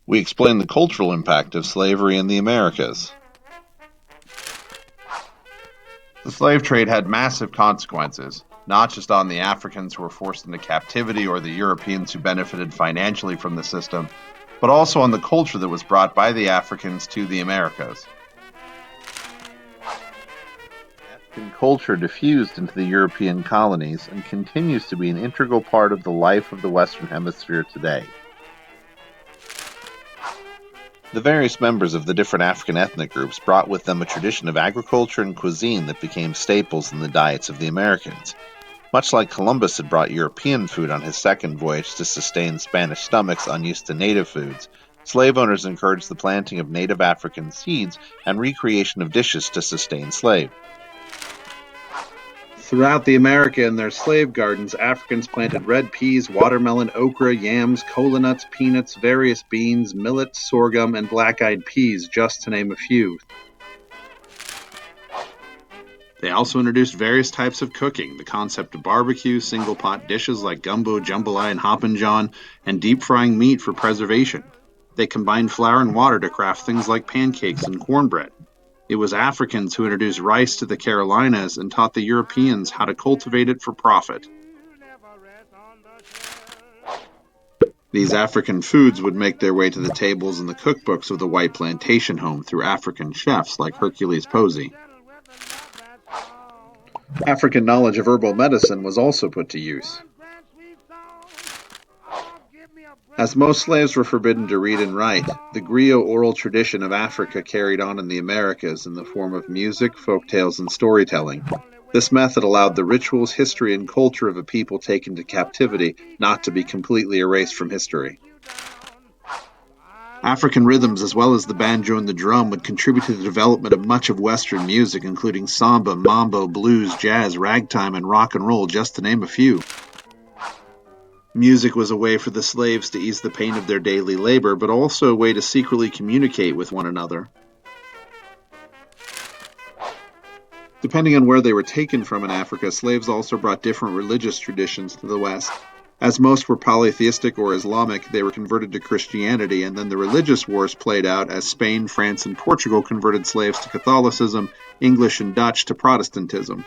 We explain the cultural impact of slavery in the Americas. The slave trade had massive consequences, not just on the Africans who were forced into captivity or the Europeans who benefited financially from the system, but also on the culture that was brought by the Africans to the Americas. African culture diffused into the European colonies and continues to be an integral part of the life of the Western Hemisphere today. The various members of the different African ethnic groups brought with them a tradition of agriculture and cuisine that became staples in the diets of the Americans. Much like Columbus had brought European food on his second voyage to sustain Spanish stomachs unused to native foods, slave owners encouraged the planting of native African seeds and recreation of dishes to sustain slaves. Throughout the America and their slave gardens, Africans planted red peas, watermelon, okra, yams, kola nuts, peanuts, various beans, millet, sorghum, and black-eyed peas, just to name a few. They also introduced various types of cooking, the concept of barbecue, single-pot dishes like gumbo, jambalaya, and hoppin' john, and deep-frying meat for preservation. They combined flour and water to craft things like pancakes and cornbread. It was Africans who introduced rice to the Carolinas and taught the Europeans how to cultivate it for profit. These African foods would make their way to the tables in the cookbooks of the white plantation home through African chefs like Hercules Posey. African knowledge of herbal medicine was also put to use. As most slaves were forbidden to read and write, the griot oral tradition of Africa carried on in the Americas in the form of music, folktales, and storytelling. This method allowed the rituals, history, and culture of a people taken to captivity not to be completely erased from history. African rhythms, as well as the banjo and the drum, would contribute to the development of much of Western music, including samba, mambo, blues, jazz, ragtime, and rock and roll, just to name a few. Music was a way for the slaves to ease the pain of their daily labor, but also a way to secretly communicate with one another. Depending on where they were taken from in Africa, slaves also brought different religious traditions to the West. As most were polytheistic or Islamic, they were converted to Christianity, and then the religious wars played out as Spain, France, and Portugal converted slaves to Catholicism, English and Dutch to Protestantism.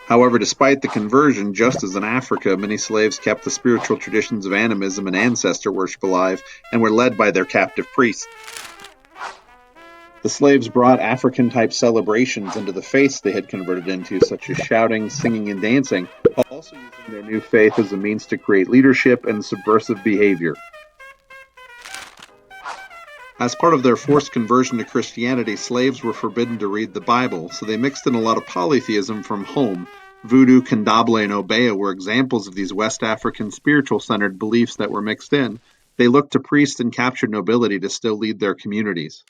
However, despite the conversion, just as in Africa, many slaves kept the spiritual traditions of animism and ancestor worship alive and were led by their captive priests. The slaves brought African-type celebrations into the faiths they had converted into, such as shouting, singing, and dancing, while also using their new faith as a means to create leadership and subversive behavior. As part of their forced conversion to Christianity, slaves were forbidden to read the Bible, so they mixed in a lot of polytheism from home. Voodoo, Candomblé, and Obeah were examples of these West African spiritual-centered beliefs that were mixed in. They looked to priests and captured nobility to still lead their communities.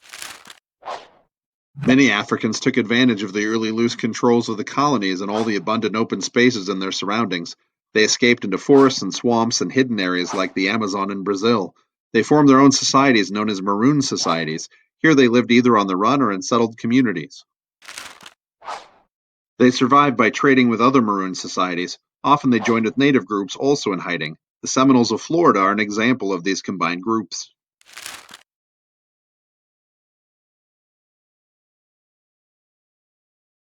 Many Africans took advantage of the early loose controls of the colonies and all the abundant open spaces in their surroundings. They escaped into forests and swamps and hidden areas like the Amazon in Brazil. They formed their own societies known as Maroon societies. Here they lived either on the run or in settled communities. They survived by trading with other Maroon societies. Often they joined with native groups also in hiding. The Seminoles of Florida are an example of these combined groups.